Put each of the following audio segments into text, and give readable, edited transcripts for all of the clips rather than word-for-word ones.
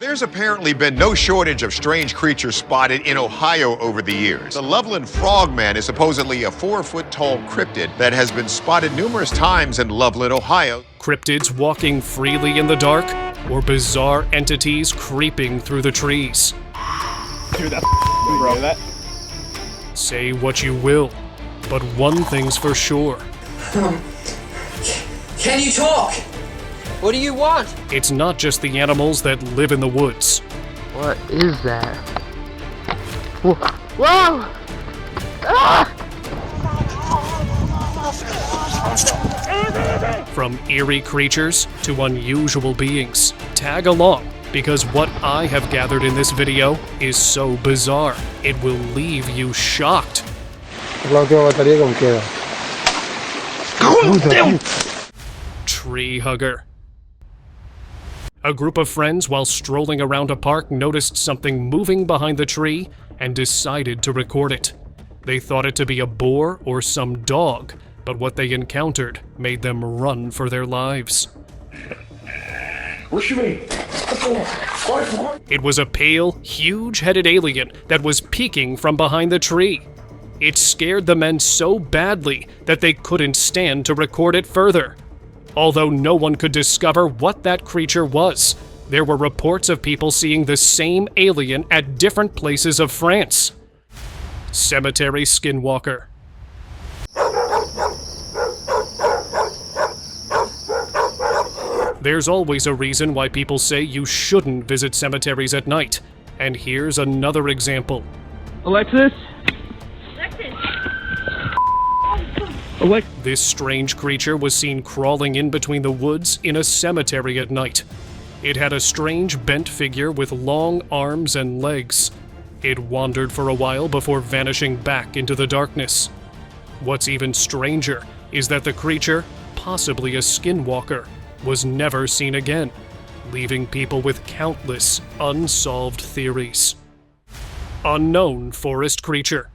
There's apparently been no shortage of strange creatures spotted in Ohio over the years. The Loveland Frogman is supposedly a 4-foot-tall cryptid that has been spotted numerous times in Loveland, Ohio. Cryptids walking freely in the dark, or bizarre entities creeping through the trees. Dude, that's bro. That. Say what you will, but one thing's for sure. Can you talk? What do you want? It's not just the animals that live in the woods. What is that? Whoa! Whoa! Ah! From eerie creatures to unusual beings, tag along, because what I have gathered in this video is so bizarre, it will leave you shocked. Tree hugger. A group of friends, while strolling around a park, noticed something moving behind the tree and decided to record it. They thought it to be a boar or some dog, but what they encountered made them run for their lives. It was a pale, huge-headed alien that was peeking from behind the tree. It scared the men so badly that they couldn't stand to record it further. Although no one could discover what that creature was, there were reports of people seeing the same alien at different places of France. Cemetery skinwalker. There's always a reason why people say you shouldn't visit cemeteries at night, and here's another example. Alexis? This strange creature was seen crawling in between the woods in a cemetery at night. It had a strange bent figure with long arms and legs. It wandered for a while before vanishing back into the darkness. What's even stranger is that the creature, possibly a skinwalker, was never seen again, leaving people with countless unsolved theories. Unknown forest creature.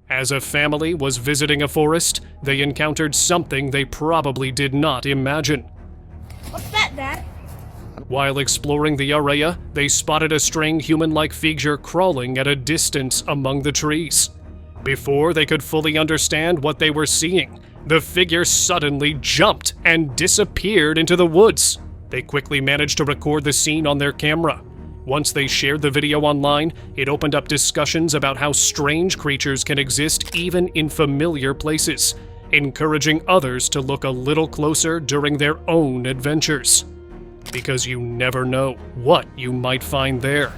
As a family was visiting a forest, they encountered something they probably did not imagine. What's that, Dad? While exploring the area, they spotted a strange human-like figure crawling at a distance among the trees. Before they could fully understand what they were seeing, the figure suddenly jumped and disappeared into the woods. They quickly managed to record the scene on their camera. Once they shared the video online, it opened up discussions about how strange creatures can exist even in familiar places, encouraging others to look a little closer during their own adventures. Because you never know what you might find there.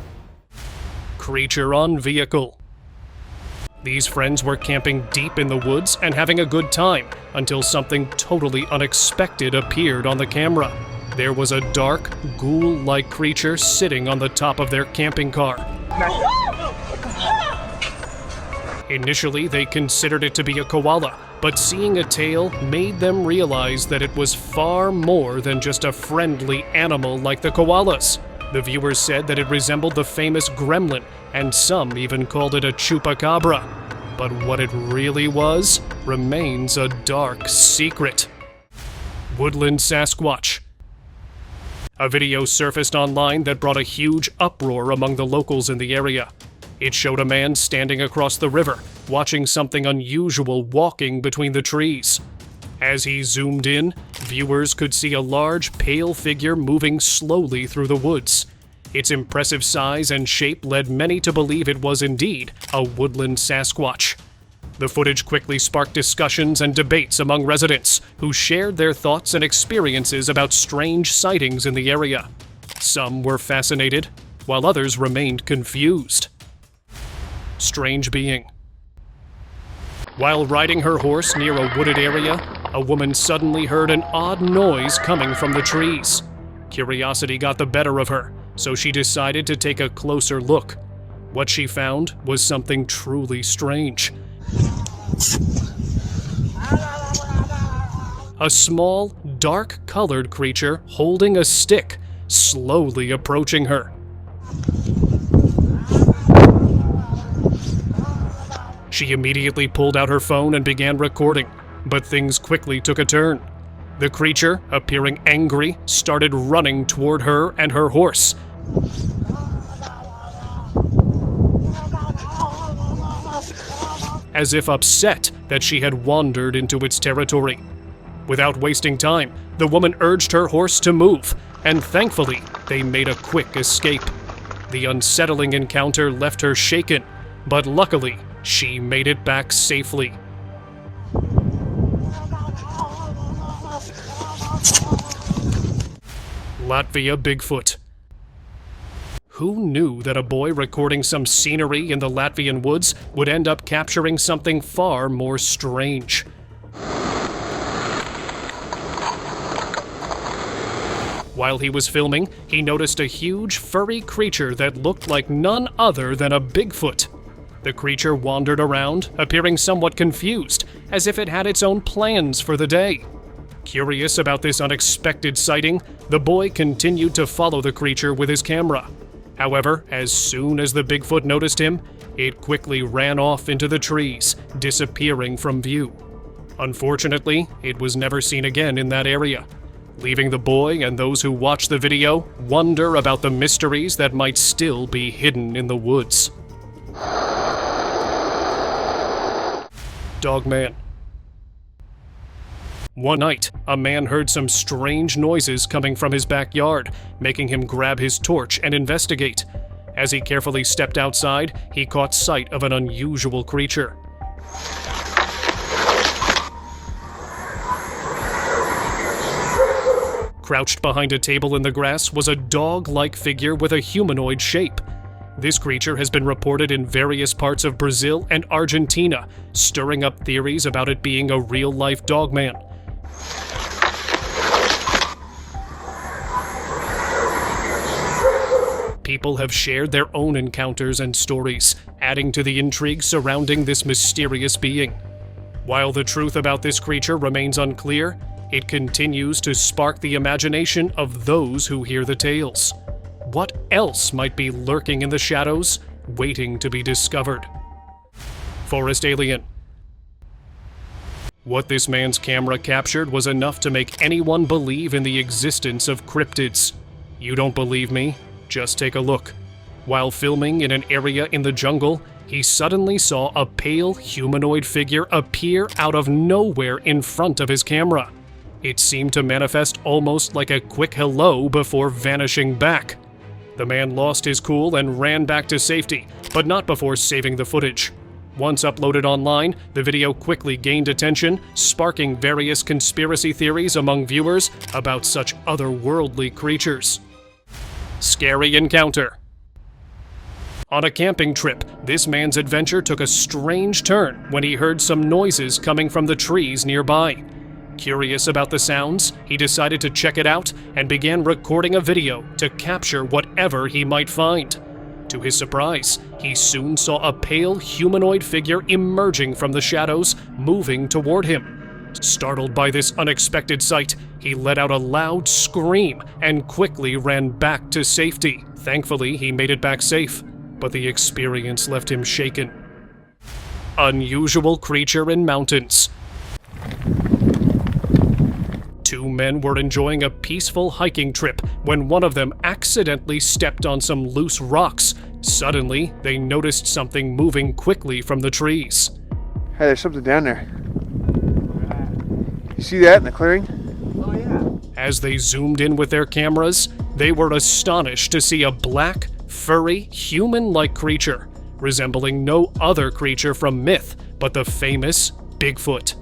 Creature on vehicle. These friends were camping deep in the woods and having a good time until something totally unexpected appeared on the camera. There was a dark, ghoul-like creature sitting on the top of their camping car. Initially, they considered it to be a koala, but seeing a tail made them realize that it was far more than just a friendly animal like the koalas. The viewers said that it resembled the famous gremlin, and some even called it a chupacabra. But what it really was remains a dark secret. Woodland Sasquatch. A video surfaced online that brought a huge uproar among the locals in the area. It showed a man standing across the river, watching something unusual walking between the trees. As he zoomed in, viewers could see a large, pale figure moving slowly through the woods. Its impressive size and shape led many to believe it was indeed a woodland Sasquatch. The footage quickly sparked discussions and debates among residents, who shared their thoughts and experiences about strange sightings in the area. Some were fascinated, while others remained confused. Strange being. While riding her horse near a wooded area, a woman suddenly heard an odd noise coming from the trees. Curiosity got the better of her, so she decided to take a closer look. What she found was something truly strange. A small, dark-colored creature holding a stick, slowly approaching her. She immediately pulled out her phone and began recording, but things quickly took a turn. The creature, appearing angry, started running toward her and her horse, as if upset that she had wandered into its territory. Without wasting time, the woman urged her horse to move, and thankfully, they made a quick escape. The unsettling encounter left her shaken, but luckily, she made it back safely. Latvia Bigfoot. Who knew that a boy recording some scenery in the Latvian woods would end up capturing something far more strange? While he was filming, he noticed a huge, furry creature that looked like none other than a Bigfoot. The creature wandered around, appearing somewhat confused, as if it had its own plans for the day. Curious about this unexpected sighting, the boy continued to follow the creature with his camera. However, as soon as the Bigfoot noticed him, it quickly ran off into the trees, disappearing from view. Unfortunately, it was never seen again in that area, leaving the boy and those who watch the video wonder about the mysteries that might still be hidden in the woods. Dogman. One night, a man heard some strange noises coming from his backyard, making him grab his torch and investigate. As he carefully stepped outside, he caught sight of an unusual creature. Crouched behind a table in the grass was a dog-like figure with a humanoid shape. This creature has been reported in various parts of Brazil and Argentina, stirring up theories about it being a real-life dogman. People have shared their own encounters and stories, adding to the intrigue surrounding this mysterious being. While the truth about this creature remains unclear, it continues to spark the imagination of those who hear the tales. What else might be lurking in the shadows, waiting to be discovered? Forest Alien. What this man's camera captured was enough to make anyone believe in the existence of cryptids. You don't believe me? Just take a look. While filming in an area in the jungle, he suddenly saw a pale humanoid figure appear out of nowhere in front of his camera. It seemed to manifest almost like a quick hello before vanishing back. The man lost his cool and ran back to safety, but not before saving the footage. Once uploaded online, the video quickly gained attention, sparking various conspiracy theories among viewers about such otherworldly creatures. Scary encounter. On a camping trip, this man's adventure took a strange turn when he heard some noises coming from the trees nearby. Curious about the sounds, he decided to check it out and began recording a video to capture whatever he might find. To his surprise, he soon saw a pale humanoid figure emerging from the shadows, moving toward him. Startled by this unexpected sight, he let out a loud scream and quickly ran back to safety. Thankfully, he made it back safe, but the experience left him shaken. Unusual creature in mountains. Two men were enjoying a peaceful hiking trip when one of them accidentally stepped on some loose rocks. Suddenly, they noticed something moving quickly from the trees. Hey, there's something down there. You see that in the clearing? Oh, yeah. As they zoomed in with their cameras, they were astonished to see a black, furry, human-like creature, resembling no other creature from myth but the famous Bigfoot.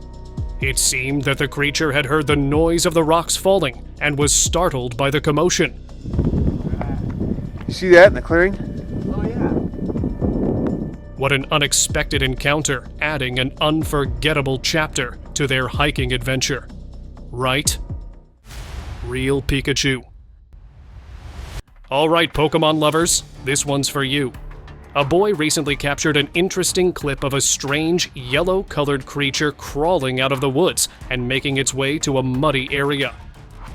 It seemed that the creature had heard the noise of the rocks falling and was startled by the commotion. You see that in the clearing? Oh, yeah. What an unexpected encounter, adding an unforgettable chapter to their hiking adventure. Right? Real Pikachu. Alright, Pokemon lovers, this one's for you. A boy recently captured an interesting clip of a strange, yellow-colored creature crawling out of the woods and making its way to a muddy area.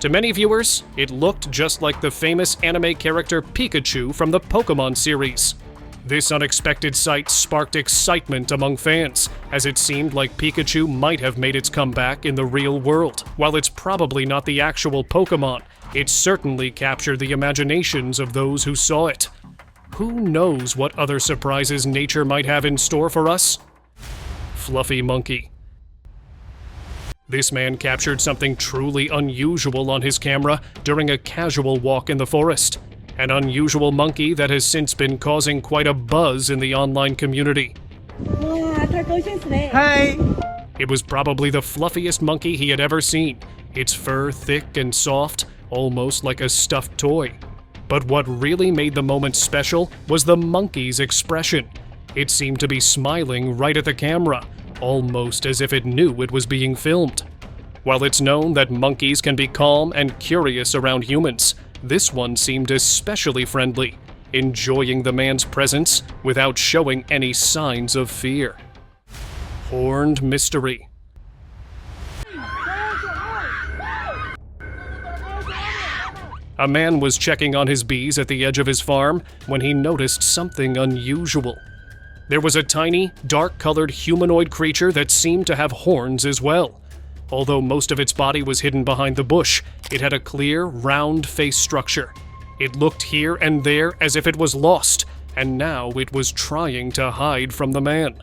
To many viewers, it looked just like the famous anime character Pikachu from the Pokemon series. This unexpected sight sparked excitement among fans, as it seemed like Pikachu might have made its comeback in the real world. While it's probably not the actual Pokemon, It certainly captured the imaginations of those who saw it. Who knows what other surprises nature might have in store for us? Fluffy monkey. This man captured something truly unusual on his camera during a casual walk in the forest. An unusual monkey that has since been causing quite a buzz in the online community. Hi! It was probably the fluffiest monkey he had ever seen. Its fur thick and soft, almost like a stuffed toy. But what really made the moment special was the monkey's expression. It seemed to be smiling right at the camera, almost as if it knew it was being filmed. While it's known that monkeys can be calm and curious around humans, this one seemed especially friendly, enjoying the man's presence without showing any signs of fear. Horned mystery. A man was checking on his bees at the edge of his farm when he noticed something unusual. There was a tiny, dark-colored humanoid creature that seemed to have horns as well. Although most of its body was hidden behind the bush, it had a clear, round face structure. It looked here and there as if it was lost, and now it was trying to hide from the man.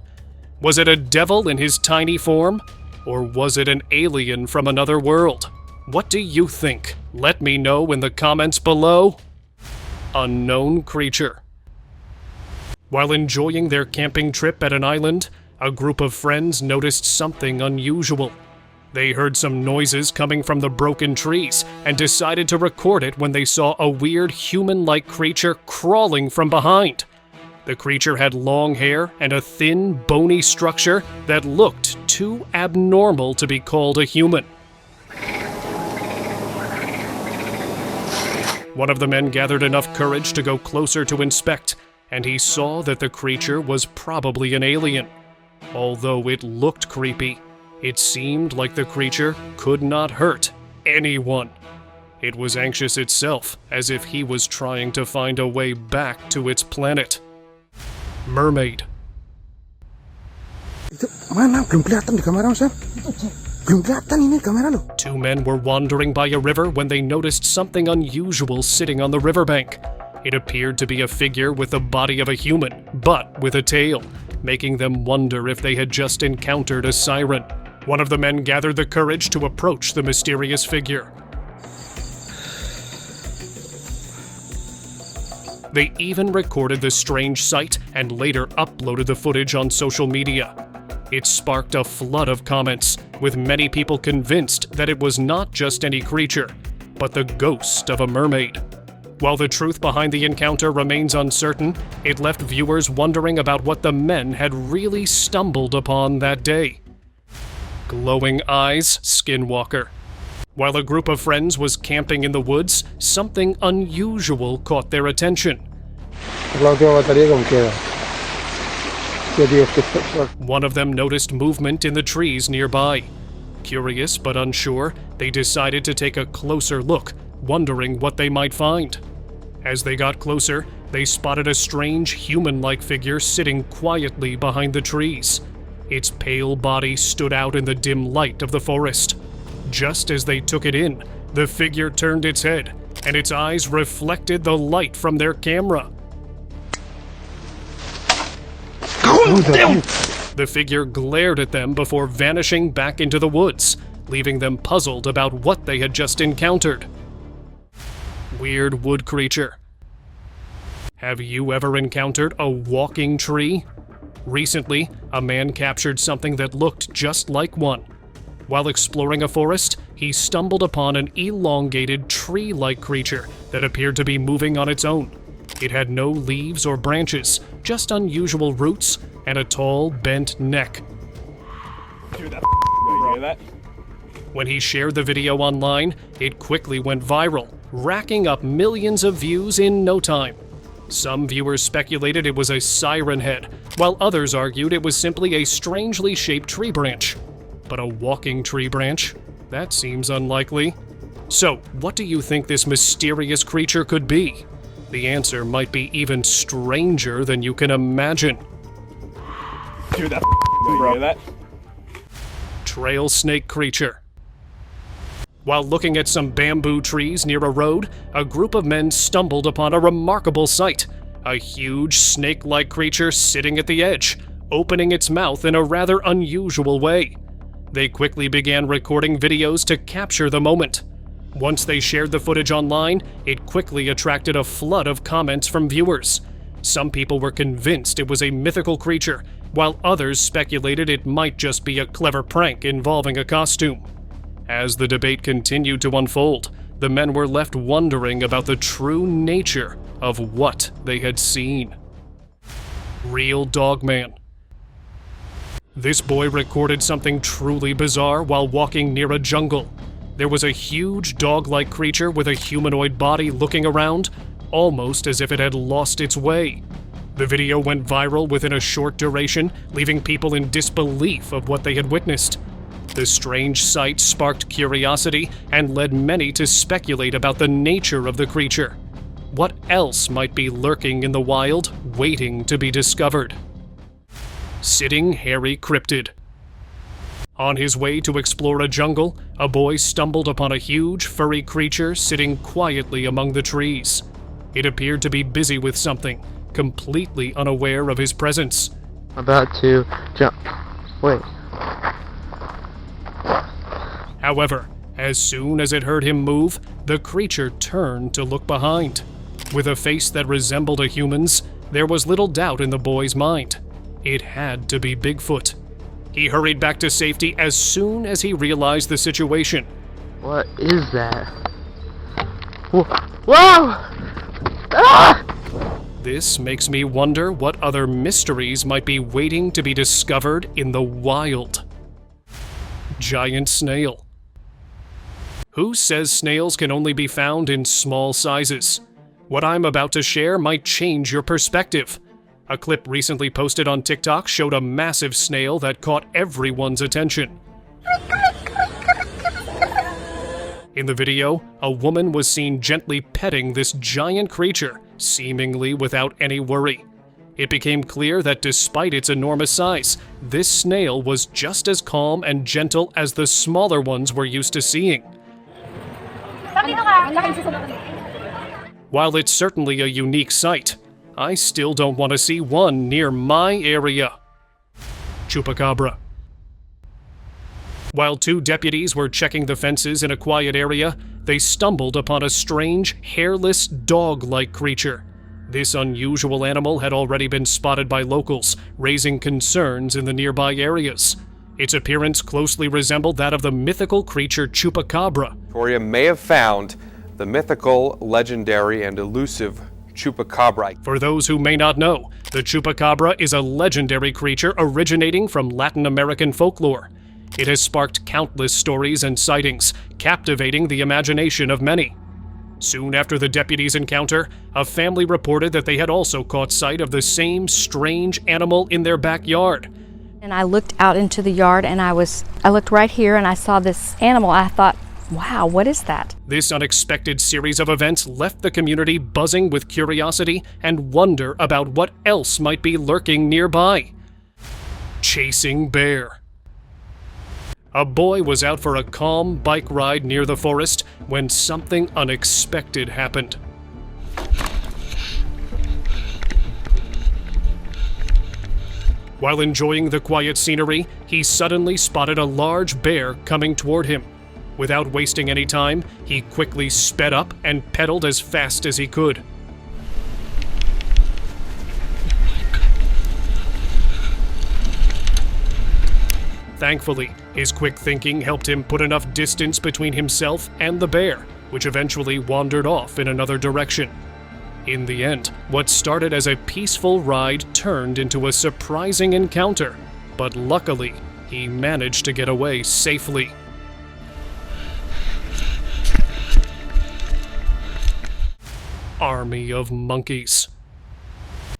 Was it a devil in his tiny form? Or was it an alien from another world? What do you think? Let me know in the comments below. Unknown creature. While enjoying their camping trip at an island, a group of friends noticed something unusual. They heard some noises coming from the broken trees and decided to record it when they saw a weird human-like creature crawling from behind. The creature had long hair and a thin, bony structure that looked too abnormal to be called a human. One of the men gathered enough courage to go closer to inspect, and he saw that the creature was probably an alien. Although it looked creepy, it seemed like the creature could not hurt anyone. It was anxious itself, as if he was trying to find a way back to its planet. Mermaid. Mana? Belum kelihatan di kamera, Sam. Belum kelihatan ini kamera lo. Two men were wandering by a river when they noticed something unusual sitting on the riverbank. It appeared to be a figure with the body of a human, but with a tail, making them wonder if they had just encountered a siren. One of the men gathered the courage to approach the mysterious figure. They even recorded the strange sight and later uploaded the footage on social media. It sparked a flood of comments, with many people convinced that it was not just any creature, but the ghost of a mermaid. While the truth behind the encounter remains uncertain, it left viewers wondering about what the men had really stumbled upon that day. Glowing eyes, skinwalker. While a group of friends was camping in the woods, something unusual caught their attention. One of them noticed movement in the trees nearby. Curious but unsure, they decided to take a closer look, wondering what they might find. As they got closer, they spotted a strange human-like figure sitting quietly behind the trees. Its pale body stood out in the dim light of the forest. Just as they took it in, the figure turned its head, and its eyes reflected the light from their camera. The figure glared at them before vanishing back into the woods, leaving them puzzled about what they had just encountered. Weird wood creature. Have you ever encountered a walking tree? Recently, a man captured something that looked just like one. While exploring a forest, he stumbled upon an elongated tree-like creature that appeared to be moving on its own. It had no leaves or branches, just unusual roots and a tall, bent neck. Dude, that's you hear that? When he shared the video online, it quickly went viral, racking up millions of views in no time. Some viewers speculated it was a siren head, while others argued it was simply a strangely shaped tree branch. But a walking tree branch? That seems unlikely. So, what do you think this mysterious creature could be? The answer might be even stranger than you can imagine. Dude, that's you hear that? Trail snake creature. While looking at some bamboo trees near a road, a group of men stumbled upon a remarkable sight: a huge snake-like creature sitting at the edge, opening its mouth in a rather unusual way. They quickly began recording videos to capture the moment. Once they shared the footage online, it quickly attracted a flood of comments from viewers. Some people were convinced it was a mythical creature, while others speculated it might just be a clever prank involving a costume. As the debate continued to unfold, the men were left wondering about the true nature of what they had seen. Real Dogman. This boy recorded something truly bizarre while walking near a jungle. There was a huge dog-like creature with a humanoid body looking around, almost as if it had lost its way. The video went viral within a short duration, leaving people in disbelief of what they had witnessed. The strange sight sparked curiosity and led many to speculate about the nature of the creature. What else might be lurking in the wild, waiting to be discovered? Sitting hairy cryptid. On his way to explore a jungle, a boy stumbled upon a huge, furry creature sitting quietly among the trees. It appeared to be busy with something, completely unaware of his presence. About to jump. Wait. However, as soon as it heard him move, the creature turned to look behind. With a face that resembled a human's, there was little doubt in the boy's mind. It had to be Bigfoot. He hurried back to safety as soon as he realized the situation. What is that? Whoa! Whoa! Ah! This makes me wonder what other mysteries might be waiting to be discovered in the wild. Giant snail. Who says snails can only be found in small sizes? What I'm about to share might change your perspective. A clip recently posted on TikTok showed a massive snail that caught everyone's attention. In the video, a woman was seen gently petting this giant creature, seemingly without any worry. It became clear that despite its enormous size, this snail was just as calm and gentle as the smaller ones we're used to seeing. While it's certainly a unique sight, I still don't want to see one near my area. Chupacabra. While two deputies were checking the fences in a quiet area, they stumbled upon a strange, hairless, dog-like creature. This unusual animal had already been spotted by locals, raising concerns in the nearby areas. Its appearance closely resembled that of the mythical creature Chupacabra. Victoria may have found the mythical, legendary, and elusive Chupacabra. For those who may not know, the Chupacabra is a legendary creature originating from Latin American folklore. It has sparked countless stories and sightings, captivating the imagination of many. Soon after the deputies' encounter, a family reported that they had also caught sight of the same strange animal in their backyard. And I looked out into the yard and I looked right here and I saw this animal. I thought, wow, what is that? This unexpected series of events left the community buzzing with curiosity and wonder about what else might be lurking nearby. Chasing bear. A boy was out for a calm bike ride near the forest when something unexpected happened. While enjoying the quiet scenery, he suddenly spotted a large bear coming toward him. Without wasting any time, he quickly sped up and pedaled as fast as he could. Thankfully, his quick thinking helped him put enough distance between himself and the bear, which eventually wandered off in another direction. In the end, what started as a peaceful ride turned into a surprising encounter, but luckily, he managed to get away safely. Army of monkeys.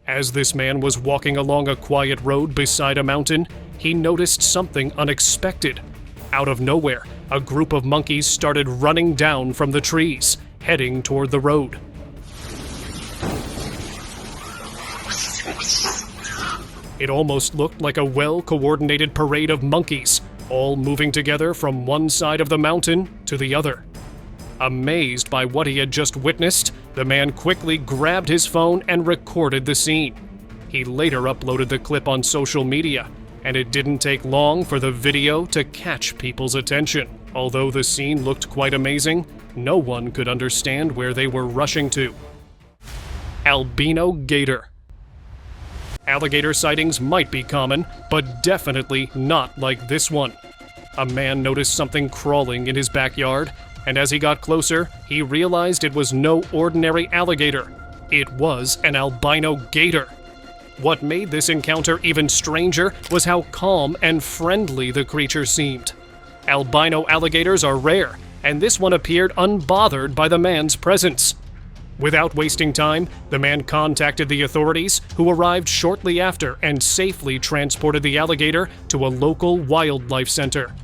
As this man was walking along a quiet road beside a mountain, he noticed something unexpected. Out of nowhere, a group of monkeys started running down from the trees, heading toward the road. It almost looked like a well-coordinated parade of monkeys, all moving together from one side of the mountain to the other. Amazed by what he had just witnessed, the man quickly grabbed his phone and recorded the scene. He later uploaded the clip on social media, and it didn't take long for the video to catch people's attention. Although the scene looked quite amazing, no one could understand where they were rushing to. Albino gator. Alligator sightings might be common, but definitely not like this one. A man noticed something crawling in his backyard, and as he got closer, he realized it was no ordinary alligator. It was an albino gator. What made this encounter even stranger was how calm and friendly the creature seemed. Albino alligators are rare, and this one appeared unbothered by the man's presence. Without wasting time, the man contacted the authorities, who arrived shortly after and safely transported the alligator to a local wildlife center.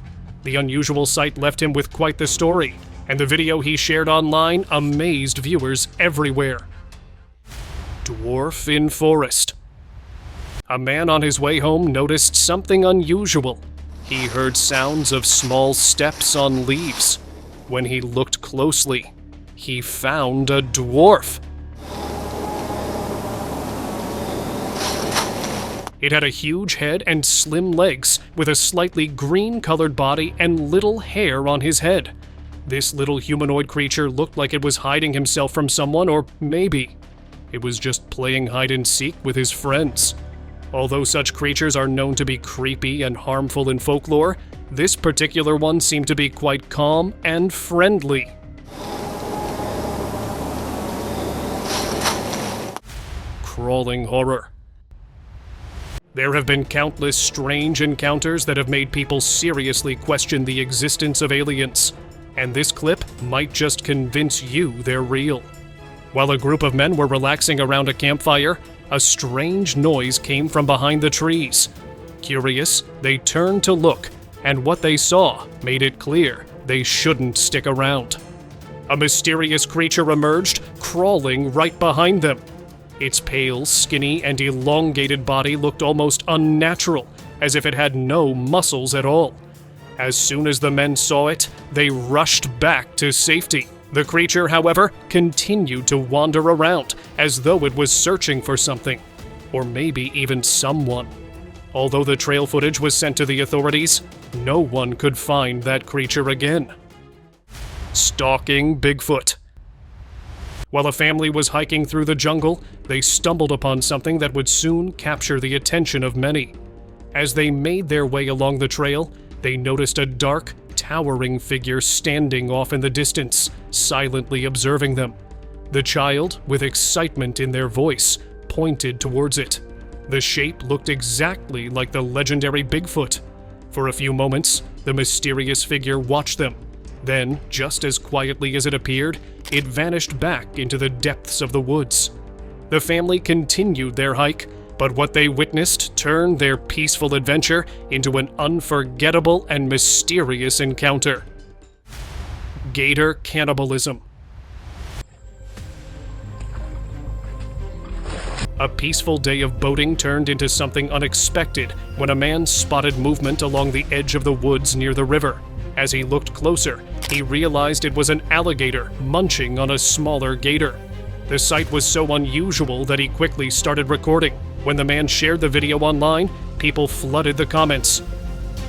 The unusual sight left him with quite the story, and the video he shared online amazed viewers everywhere. Dwarf in forest. A man on his way home noticed something unusual. He heard sounds of small steps on leaves. When he looked closely, he found a dwarf. It had a huge head and slim legs, with a slightly green-colored body and little hair on his head. This little humanoid creature looked like it was hiding himself from someone, or maybe it was just playing hide-and-seek with his friends. Although such creatures are known to be creepy and harmful in folklore, this particular one seemed to be quite calm and friendly. Crawling horror. There have been countless strange encounters that have made people seriously question the existence of aliens, and this clip might just convince you they're real. While a group of men were relaxing around a campfire, a strange noise came from behind the trees. Curious, they turned to look, and what they saw made it clear they shouldn't stick around. A mysterious creature emerged, crawling right behind them. Its pale, skinny, and elongated body looked almost unnatural, as if it had no muscles at all. As soon as the men saw it, they rushed back to safety. The creature, however, continued to wander around, as though it was searching for something, or maybe even someone. Although the trail footage was sent to the authorities, no one could find that creature again. Stalking Bigfoot. While a family was hiking through the jungle, they stumbled upon something that would soon capture the attention of many. As they made their way along the trail, they noticed a dark, towering figure standing off in the distance, silently observing them. The child, with excitement in their voice, pointed towards it. The shape looked exactly like the legendary Bigfoot. For a few moments, the mysterious figure watched them. Then, just as quietly as it appeared, it vanished back into the depths of the woods. The family continued their hike, but what they witnessed turned their peaceful adventure into an unforgettable and mysterious encounter. Gator cannibalism. A peaceful day of boating turned into something unexpected when a man spotted movement along the edge of the woods near the river. As he looked closer, he realized it was an alligator munching on a smaller gator. The sight was so unusual that he quickly started recording. When the man shared the video online, people flooded the comments,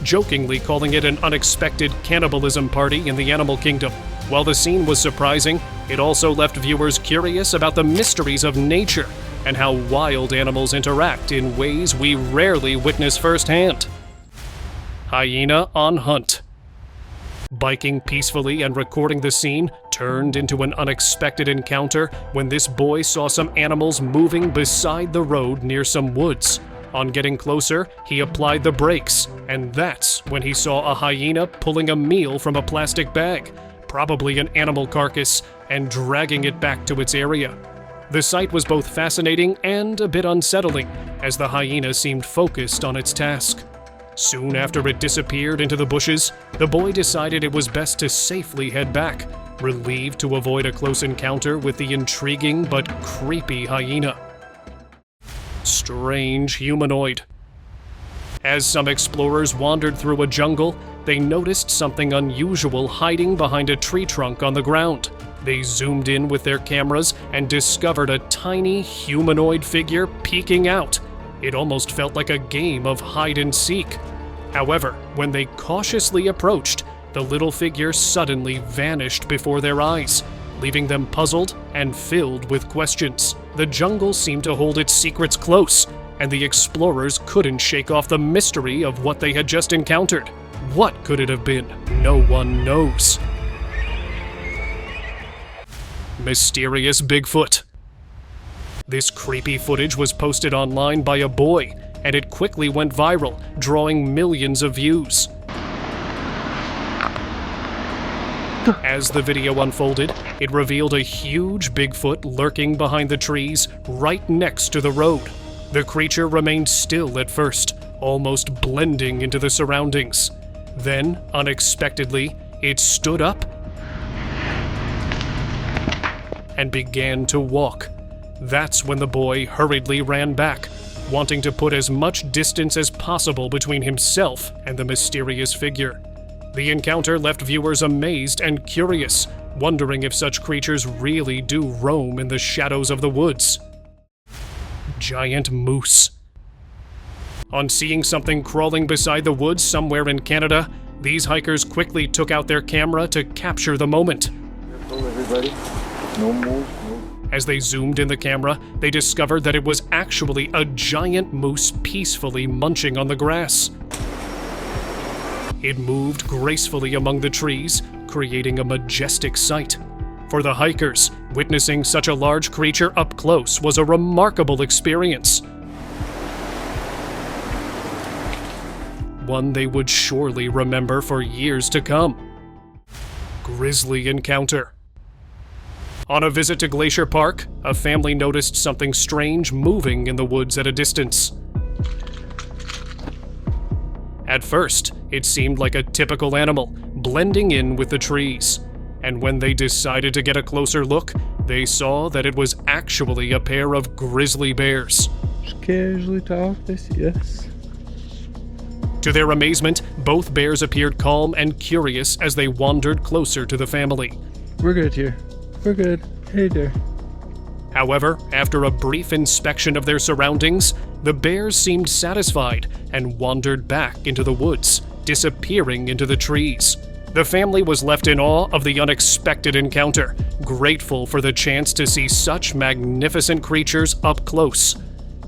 jokingly calling it an unexpected cannibalism party in the animal kingdom. While the scene was surprising, it also left viewers curious about the mysteries of nature and how wild animals interact in ways we rarely witness firsthand. Hyena on hunt. Biking peacefully and recording the scene turned into an unexpected encounter when this boy saw some animals moving beside the road near some woods. On getting closer, he applied the brakes, and that's when he saw a hyena pulling a meal from a plastic bag, probably an animal carcass, and dragging it back to its area. The sight was both fascinating and a bit unsettling, as the hyena seemed focused on its task. Soon after it disappeared into the bushes, the boy decided it was best to safely head back, relieved to avoid a close encounter with the intriguing but creepy hyena. Strange humanoid. As some explorers wandered through a jungle, they noticed something unusual hiding behind a tree trunk on the ground. They zoomed in with their cameras and discovered a tiny humanoid figure peeking out. It almost felt like a game of hide and seek. However, when they cautiously approached, the little figure suddenly vanished before their eyes, leaving them puzzled and filled with questions. The jungle seemed to hold its secrets close, and the explorers couldn't shake off the mystery of what they had just encountered. What could it have been? No one knows. Mysterious Bigfoot. This creepy footage was posted online by a boy, and it quickly went viral, drawing millions of views. As the video unfolded, it revealed a huge Bigfoot lurking behind the trees right next to the road. The creature remained still at first, almost blending into the surroundings. Then, unexpectedly, it stood up and began to walk. That's when the boy hurriedly ran back, wanting to put as much distance as possible between himself and the mysterious figure. The encounter left viewers amazed and curious, wondering if such creatures really do roam in the shadows of the woods. Giant moose. On seeing something crawling beside the woods somewhere in Canada, these hikers quickly took out their camera to capture the moment. Careful, everybody. No move. As they zoomed in the camera, they discovered that it was actually a giant moose peacefully munching on the grass. It moved gracefully among the trees, creating a majestic sight. For the hikers, witnessing such a large creature up close was a remarkable experience. One they would surely remember for years to come. Grisly encounter. On a visit to Glacier Park, a family noticed something strange moving in the woods at a distance. At first, it seemed like a typical animal, blending in with the trees. And when they decided to get a closer look, they saw that it was actually a pair of grizzly bears. Just casually talk this, yes. To their amazement, both bears appeared calm and curious as they wandered closer to the family. We're good here. We're good. Hey there. However, after a brief inspection of their surroundings, the bears seemed satisfied and wandered back into the woods, disappearing into the trees. The family was left in awe of the unexpected encounter, grateful for the chance to see such magnificent creatures up close.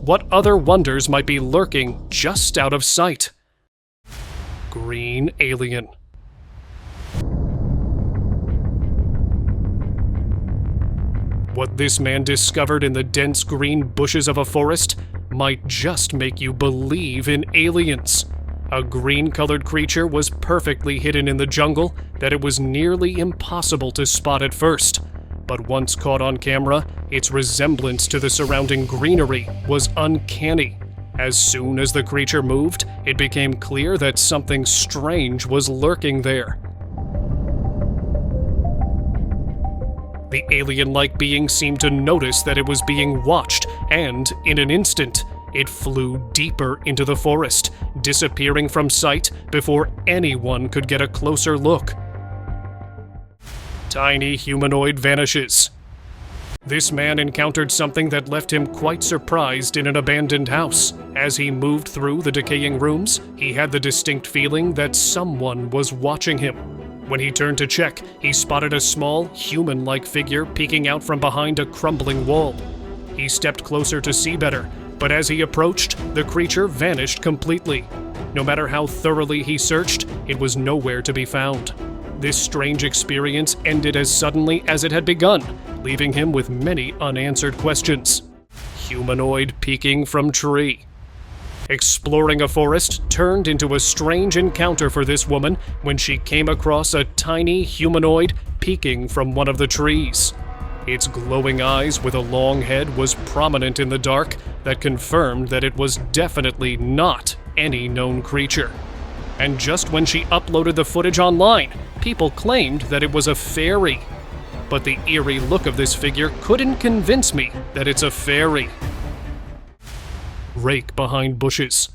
What other wonders might be lurking just out of sight? Green alien. What this man discovered in the dense green bushes of a forest might just make you believe in aliens. A green-colored creature was perfectly hidden in the jungle that it was nearly impossible to spot at first. But once caught on camera, its resemblance to the surrounding greenery was uncanny. As soon as the creature moved, it became clear that something strange was lurking there. The alien-like being seemed to notice that it was being watched, and, in an instant, it flew deeper into the forest, disappearing from sight before anyone could get a closer look. Tiny humanoid vanishes. This man encountered something that left him quite surprised in an abandoned house. As he moved through the decaying rooms, he had the distinct feeling that someone was watching him. When he turned to check, he spotted a small, human-like figure peeking out from behind a crumbling wall. He stepped closer to see better, but as he approached, the creature vanished completely. No matter how thoroughly he searched, it was nowhere to be found. This strange experience ended as suddenly as it had begun, leaving him with many unanswered questions. Humanoid peeking from tree. Exploring a forest turned into a strange encounter for this woman when she came across a tiny humanoid peeking from one of the trees. Its glowing eyes with a long head was prominent in the dark that confirmed that it was definitely not any known creature. And just when she uploaded the footage online, people claimed that it was a fairy. But the eerie look of this figure couldn't convince me that it's a fairy. Rake behind bushes.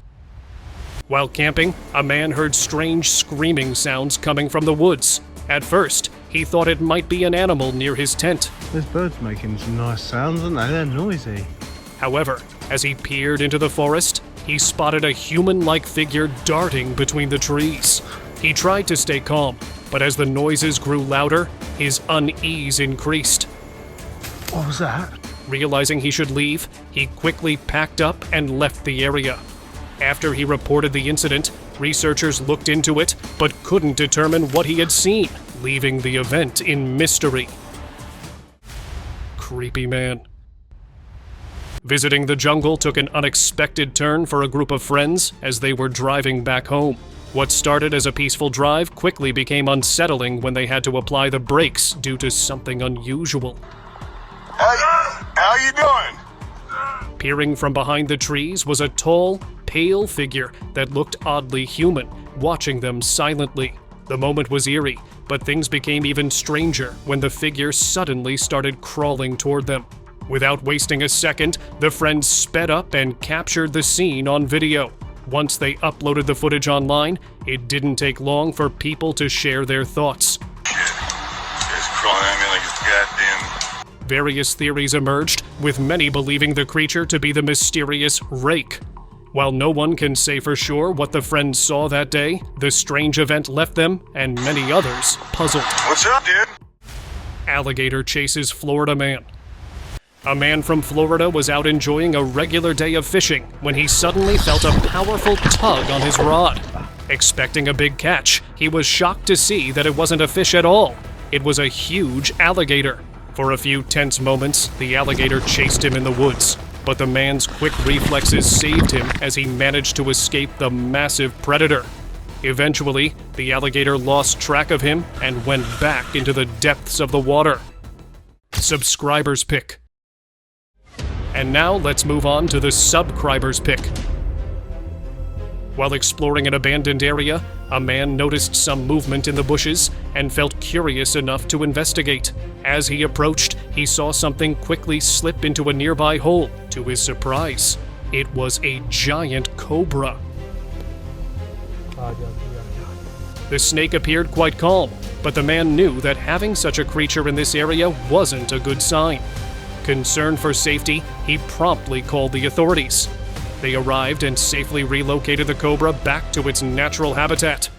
While camping, a man heard strange screaming sounds coming from the woods. At first, he thought it might be an animal near his tent. There's birds making some nice sounds, aren't they? They're noisy. However, as he peered into the forest, he spotted a human-like figure darting between the trees. He tried to stay calm, but as the noises grew louder, his unease increased. What was that? Realizing he should leave, he quickly packed up and left the area. After he reported the incident, researchers looked into it but couldn't determine what he had seen, leaving the event in mystery. Creepy man. Visiting the jungle took an unexpected turn for a group of friends as they were driving back home. What started as a peaceful drive quickly became unsettling when they had to apply the brakes due to something unusual. How you doing? Peering from behind the trees was a tall, pale figure that looked oddly human, watching them silently. The moment was eerie, but things became even stranger when the figure suddenly started crawling toward them. Without wasting a second, the friends sped up and captured the scene on video. Once they uploaded the footage online, it didn't take long for people to share their thoughts. It's crawling at me like it's goddamn. Various theories emerged, with many believing the creature to be the mysterious Rake. While no one can say for sure what the friends saw that day, the strange event left them, and many others, puzzled. What's up, dude? Alligator chases Florida man. A man from Florida was out enjoying a regular day of fishing when he suddenly felt a powerful tug on his rod. Expecting a big catch, he was shocked to see that it wasn't a fish at all. It was a huge alligator. For a few tense moments, the alligator chased him in the woods, but the man's quick reflexes saved him as he managed to escape the massive predator. Eventually, the alligator lost track of him and went back into the depths of the water. Subscriber's pick. And now let's move on to the subscriber's pick. While exploring an abandoned area, a man noticed some movement in the bushes and felt curious enough to investigate. As he approached, he saw something quickly slip into a nearby hole. To his surprise, it was a giant cobra. The snake appeared quite calm, but the man knew that having such a creature in this area wasn't a good sign. Concerned for safety, he promptly called the authorities. They arrived and safely relocated the cobra back to its natural habitat.